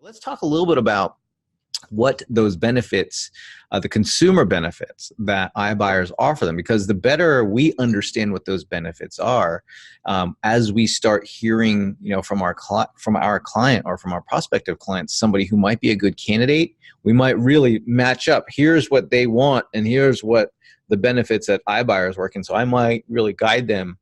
Let's talk a little bit about what those benefits, the consumer benefits that iBuyers offer them, because the better we understand what those benefits are, as we start hearing, from our client or from our prospective clients, somebody who might be a good candidate, we might really match up. Here's what they want, and here's what the benefits that iBuyers work in. So I might really guide them,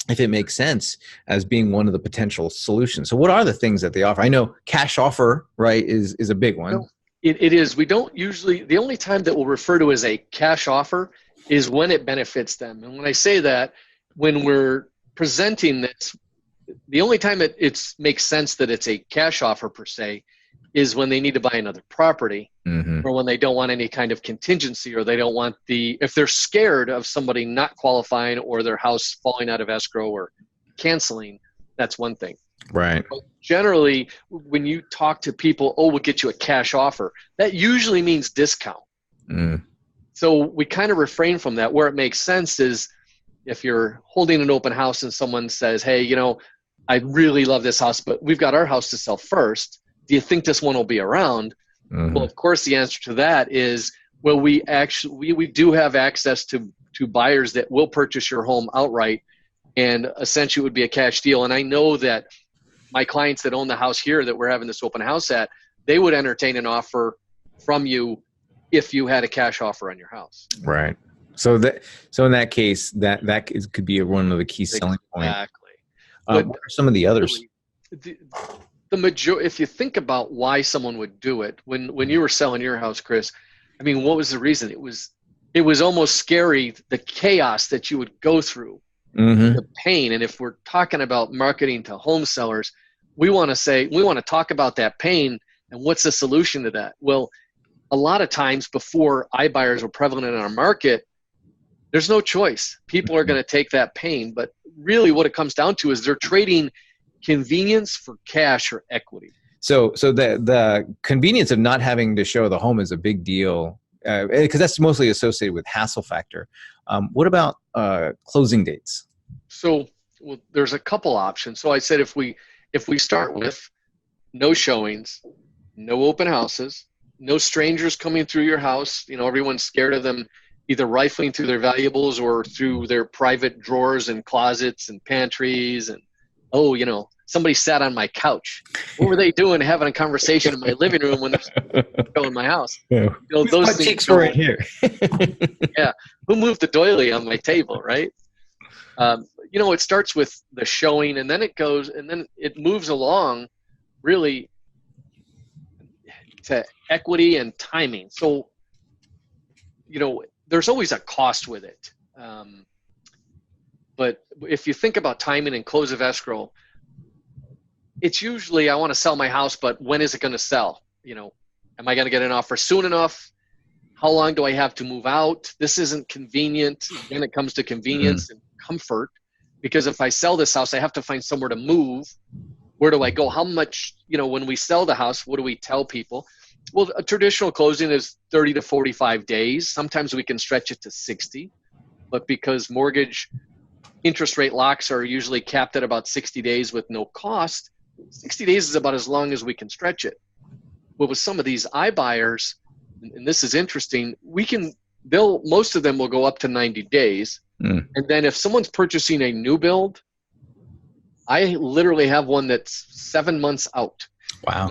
if it makes sense, as being one of the potential solutions. So what are the things that they offer? I know cash offer, right, is a big one. No, it is. We don't usually, the only time that we'll refer to as a cash offer is when it benefits them. And when I say that, when we're presenting this, the only time it makes sense that it's a cash offer per se is when they need to buy another property, or when they don't want any kind of contingency, or they don't want if they're scared of somebody not qualifying or their house falling out of escrow or canceling. That's one thing. Right. But generally, when you talk to people, we'll get you a cash offer, that usually means discount. So we kind of refrain from that. Where it makes sense is if you're holding an open house and someone says, hey, I really love this house, but we've got our house to sell first. Do you think this one will be around? Well, of course, the answer to that is, well, we do have access to buyers that will purchase your home outright, and essentially it would be a cash deal. And I know that my clients that own the house here that we're having this open house at, they would entertain an offer from you if you had a cash offer on your house. Right. So in that case, that could be one of the key selling points. Exactly. What are some of the others? If you think about why someone would do it, when you were selling your house, Chris, I mean, what was the reason? It was almost scary, the chaos that you would go through, the pain. And if we're talking about marketing to home sellers, we want to talk about that pain and what's the solution to that. Well, a lot of times before iBuyers were prevalent in our market, there's no choice. People are going to take that pain, but really what it comes down to is they're trading convenience for cash or equity. So the convenience of not having to show the home is a big deal, because that's mostly associated with hassle factor. What about closing dates? So there's a couple options. So I said if we start with no showings, no open houses, no strangers coming through your house, everyone's scared of them either rifling through their valuables or through their private drawers and closets and pantries, and somebody sat on my couch. What were they doing having a conversation in my living room when they're in my house? Yeah. Those things right here. Yeah. Who moved the doily on my table, right? It starts with the showing, and then it moves along really to equity and timing. So, there's always a cost with it. But if you think about timing and close of escrow, it's usually, I want to sell my house, but when is it going to sell? Am I going to get an offer soon enough? How long do I have to move out? This isn't convenient when it comes to convenience and comfort, because if I sell this house, I have to find somewhere to move. Where do I go? How much, when we sell the house, what do we tell people? Well, a traditional closing is 30 to 45 days. Sometimes we can stretch it to 60, but because mortgage interest rate locks are usually capped at about 60 days with no cost, 60 days is about as long as we can stretch it. But with some of these iBuyers, and this is interesting, most of them will go up to 90 days. And then if someone's purchasing a new build, I literally have one that's 7 months out. Wow.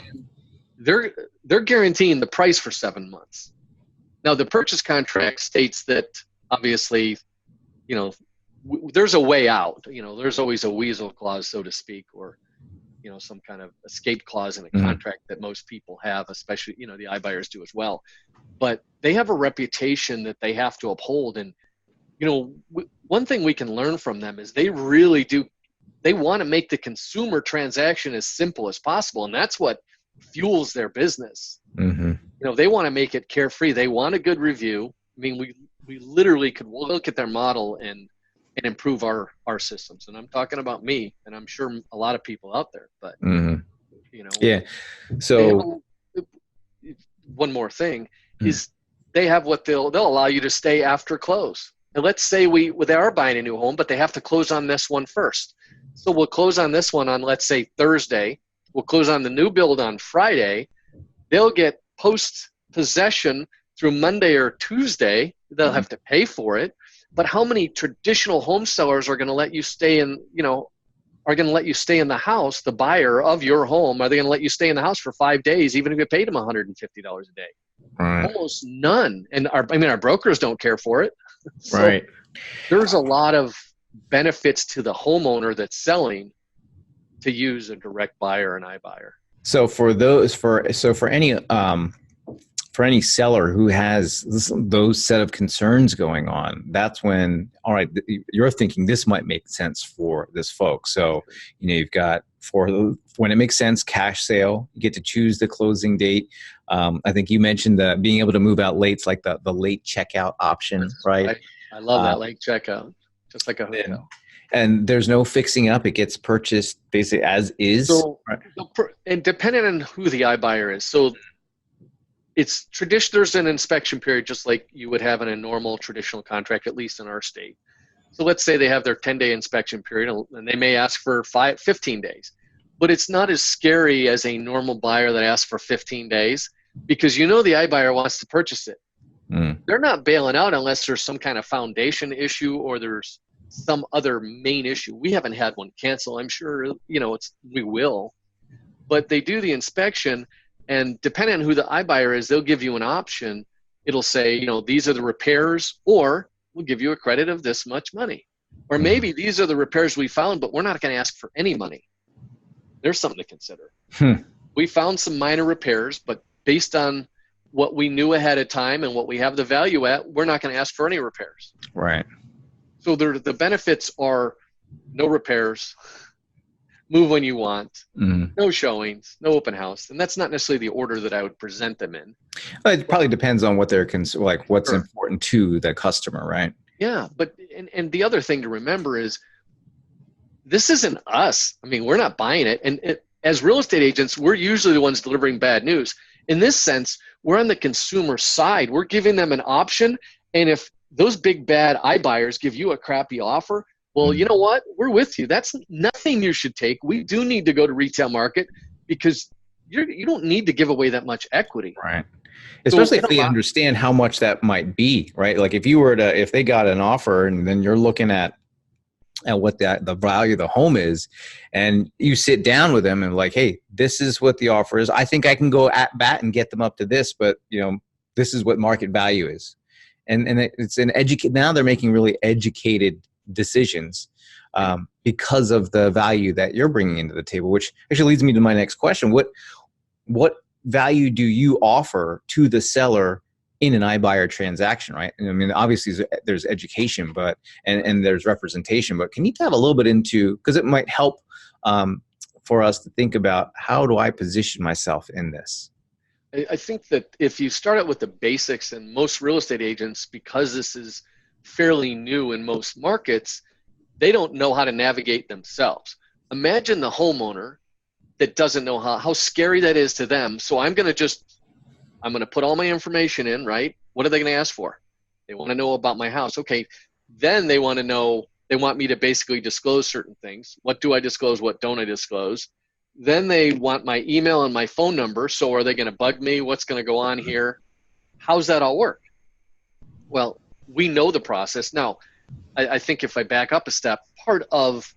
They're guaranteeing the price for 7 months. Now the purchase contract states that obviously, there's a way out. There's always a weasel clause, so to speak, or some kind of escape clause in a contract that most people have, especially the iBuyers do as well. But they have a reputation that they have to uphold, and one thing we can learn from them is they really do. They want to make the consumer transaction as simple as possible, and that's what fuels their business. They want to make it carefree. They want a good review. I mean, we literally could look at their model and improve our systems. And I'm talking about me, and I'm sure a lot of people out there. But yeah. So one more thing is they have what they'll allow you to stay after close. And let's say they are buying a new home, but they have to close on this one first. So we'll close on this one on, let's say, Thursday. will close on the new build on Friday. They'll get post-possession through Monday or Tuesday. They'll have to pay for it. But how many traditional home sellers are going to let you stay in, are going to let you stay in the house, the buyer of your home, are they going to let you stay in the house for 5 days, even if you paid them $150 a day? Right. Almost none. And our brokers don't care for it. So Right. there's a lot of benefits to the homeowner that's selling to use a direct buyer and iBuyer. So for any seller who has those set of concerns going on, that's when, all right, you're thinking this might make sense for this folks. So, you've got, when it makes sense, cash sale, you get to choose the closing date. I think you mentioned being able to move out late, like the late checkout option, right? I love that late checkout, just like a hotel. And there's no fixing up. It gets purchased basically as is. So, right? and depending on who the iBuyer is. So it's traditional. There's an inspection period just like you would have in a normal traditional contract, at least in our state. So let's say they have their 10-day inspection period, and they may ask for 15 days. But it's not as scary as a normal buyer that asks for 15 days because the iBuyer wants to purchase it. They're not bailing out unless there's some kind of foundation issue or there's some other main issue. We haven't had one cancel. I'm sure, we will. But they do the inspection, and depending on who the iBuyer is, they'll give you an option. It'll say, these are the repairs, or we'll give you a credit of this much money. Or maybe these are the repairs we found, but we're not going to ask for any money. There's something to consider. We found some minor repairs, but based on what we knew ahead of time and what we have the value at, we're not going to ask for any repairs. Right. So the benefits are no repairs, move when you want, no showings, no open house. And that's not necessarily the order that I would present them in. It probably depends on what they're what's important to the customer, right? Yeah, but and the other thing to remember is this isn't us. We're not buying it. And as real estate agents, we're usually the ones delivering bad news. In this sense, we're on the consumer side. We're giving them an option. And if those big bad iBuyers give you a crappy offer, well, you know what? We're with you. That's nothing you should take. We do need to go to retail market because you don't need to give away that much equity. Right. Especially if they understand how much that might be, right? Like if they got an offer and then you're looking at what the value of the home is, and you sit down with them and hey, this is what the offer is. I think I can go at bat and get them up to this, but this is what market value is. And it's now they're making really educated decisions because of the value that you're bringing into the table, which actually leads me to my next question. What value do you offer to the seller in an iBuyer transaction, right? Obviously there's education, and there's representation, but can you dive a little bit into, because it might help for us to think about how do I position myself in this? I think that if you start out with the basics, and most real estate agents, because this is fairly new in most markets, they don't know how to navigate themselves. Imagine the homeowner that doesn't know how scary that is to them. So I'm going to put all my information in, right? What are they going to ask for? They want to know about my house. Okay. Then they want me to basically disclose certain things. What do I disclose? What don't I disclose? Then they want my email and my phone number. So are they going to bug me? What's going to go on here? How's that all work? Well, we know the process. Now, I think if I back up a step, part of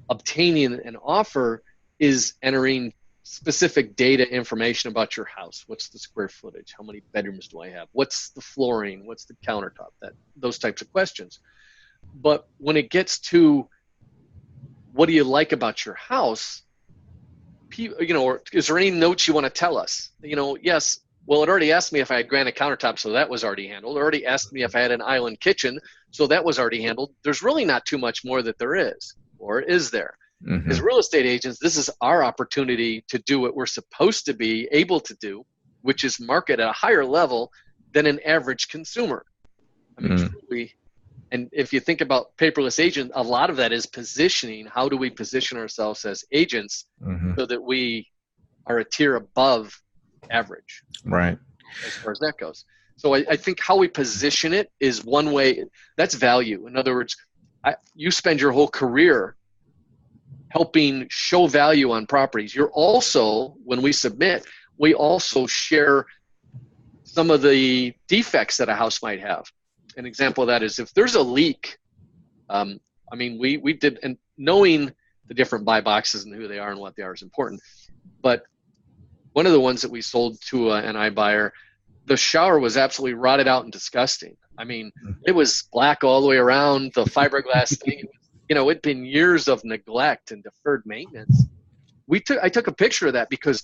obtaining an offer is entering specific data information about your house. What's the square footage? How many bedrooms do I have? What's the flooring? What's the countertop? Those types of questions. But when it gets to what do you like about your house, or is there any notes you want to tell us? Yes. Well, it already asked me if I had granite countertops, so that was already handled. It already asked me if I had an island kitchen, so that was already handled. There's really not too much more that there is, or is there? As real estate agents, this is our opportunity to do what we're supposed to be able to do, which is market at a higher level than an average consumer. Truly. And if you think about Paperless Agent, a lot of that is positioning. How do we position ourselves as agents so that we are a tier above average? Right. As far as that goes. So I think how we position it is one way. That's value. In other words, you spend your whole career helping show value on properties. You're also, when we submit, we also share some of the defects that a house might have. An example of that is if there's a leak, I mean, we did, and knowing the different buy boxes and who they are and what they are is important. But one of the ones that we sold to an iBuyer, the shower was absolutely rotted out and disgusting. I mean, it was black all the way around, the fiberglass thing. You know, it'd been years of neglect and deferred maintenance. I took a picture of that because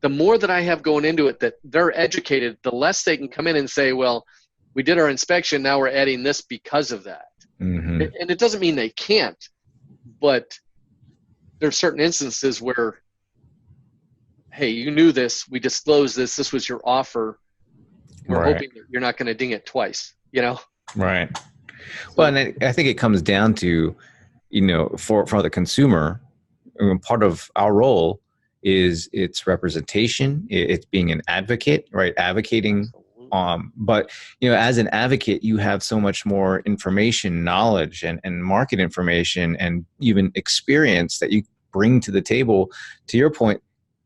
the more that I have going into it that they're educated, the less they can come in and say, well, we did our inspection, now we're adding this because of that. Mm-hmm. And it doesn't mean they can't, but there's certain instances where, hey, you knew this, we disclosed this, this was your offer. We're hoping that you're not going to ding it twice, you know? Right. Well, and I think it comes down to, you know, for the consumer, I mean, part of our role is its representation, it's being an advocate, right? Advocating. But, you know, as an advocate, you have so much more information, knowledge, and market information, and even experience that you bring to the table. To your point,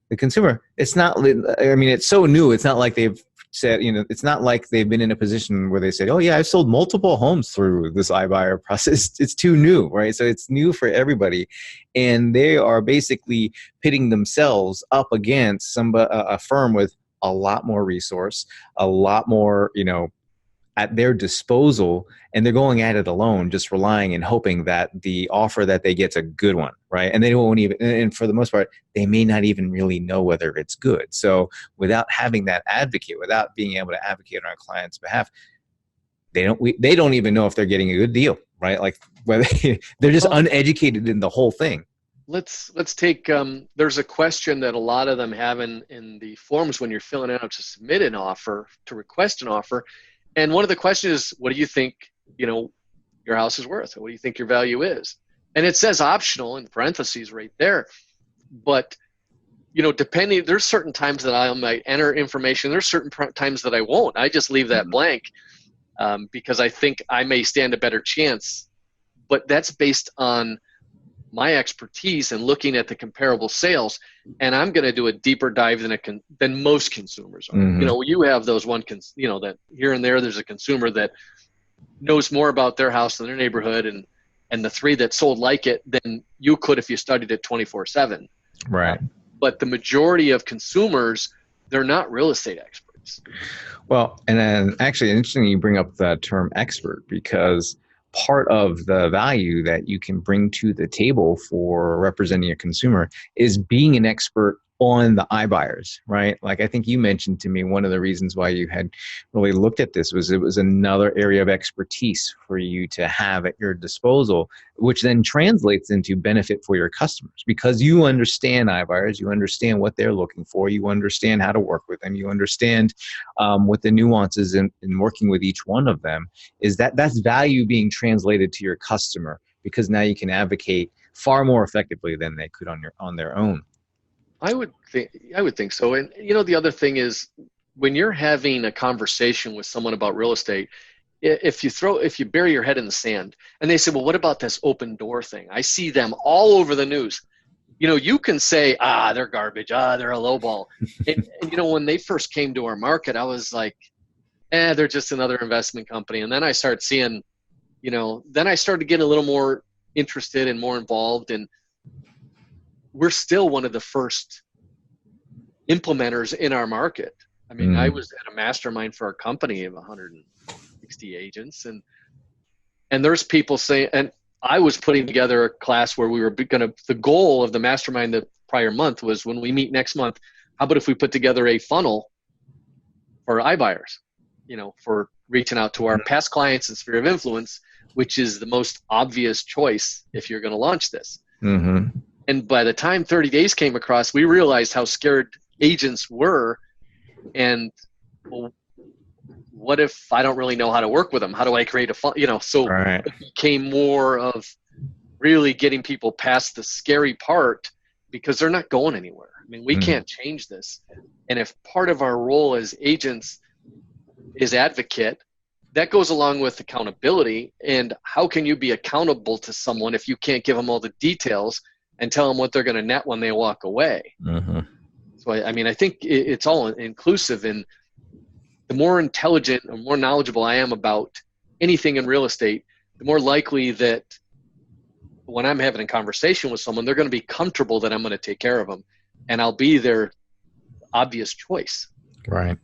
the consumer, it's not, I mean, it's so new. It's not like they've said, you know, it's not like they've been in a position where they said, oh yeah, I've sold multiple homes through this iBuyer process. It's too new, right? So it's new for everybody. And they are basically pitting themselves up against a firm with a lot more resource, a lot more, you know, at their disposal, and they're going at it alone, just relying and hoping that the offer that they get's a good one, right? And they won't even, and for the most part, they may not even really know whether it's good. So without having that advocate, without being able to advocate on our client's behalf, they don't even know if they're getting a good deal, right? Like whether they're just uneducated in the whole thing. Let's take, there's a question that a lot of them have in the forms when you're filling out to submit an offer, to request an offer. And one of the questions is, what do you think, you know, your house is worth? What do you think your value is? And it says optional in parentheses right there. But, you know, depending, there's certain times that I might enter information. There's certain times that I won't. I just leave that blank because I think I may stand a better chance. But that's based on my expertise and looking at the comparable sales, and I'm going to do a deeper dive than most consumers are. Mm-hmm. You know, you have those you know, that here and there's a consumer that knows more about their house than their neighborhood, and the three that sold like it than you could if you studied it 24/7. Right. But the majority of consumers, they're not real estate experts. Well, and then actually, interesting you bring up the term expert, because part of the value that you can bring to the table for representing a consumer is being an expert on the iBuyers, right? Like I think you mentioned to me, one of the reasons why you had really looked at this was it was another area of expertise for you to have at your disposal, which then translates into benefit for your customers because you understand iBuyers, you understand what they're looking for, you understand how to work with them, you understand what the nuances in working with each one of them is. That's value being translated to your customer because now you can advocate far more effectively than they could on their own. I would think so. And you know, the other thing is when you're having a conversation with someone about real estate, if you bury your head in the sand and they say, well, what about this open door thing? I see them all over the news. You know, you can say, they're garbage. They're a lowball. and you know, when they first came to our market, I was like, they're just another investment company. And then I started seeing, you know, then I started getting a little more interested and more involved, and we're still one of the first implementers in our market. I mean, I was at a mastermind for a company of 160 agents, and there's people saying, and I was putting together a class where we were the goal of the mastermind the prior month was, when we meet next month, how about if we put together a funnel for iBuyers, you know, for reaching out to our past clients and sphere of influence, which is the most obvious choice if you're going to launch this. Mm-hmm. And by the time 30 days came across, we realized how scared agents were. And well, what if I don't really know how to work with them? How do I create a fun, you know, so Right. It became more of really getting people past the scary part because they're not going anywhere. I mean, we can't change this. And if part of our role as agents is advocate, that goes along with accountability. And how can you be accountable to someone if you can't give them all the details? and tell them what they're going to net when they walk away. Mm-hmm. So, I mean, I think it's all inclusive, and the more intelligent or more knowledgeable I am about anything in real estate, the more likely that when I'm having a conversation with someone, they're going to be comfortable that I'm going to take care of them, and I'll be their obvious choice. Right.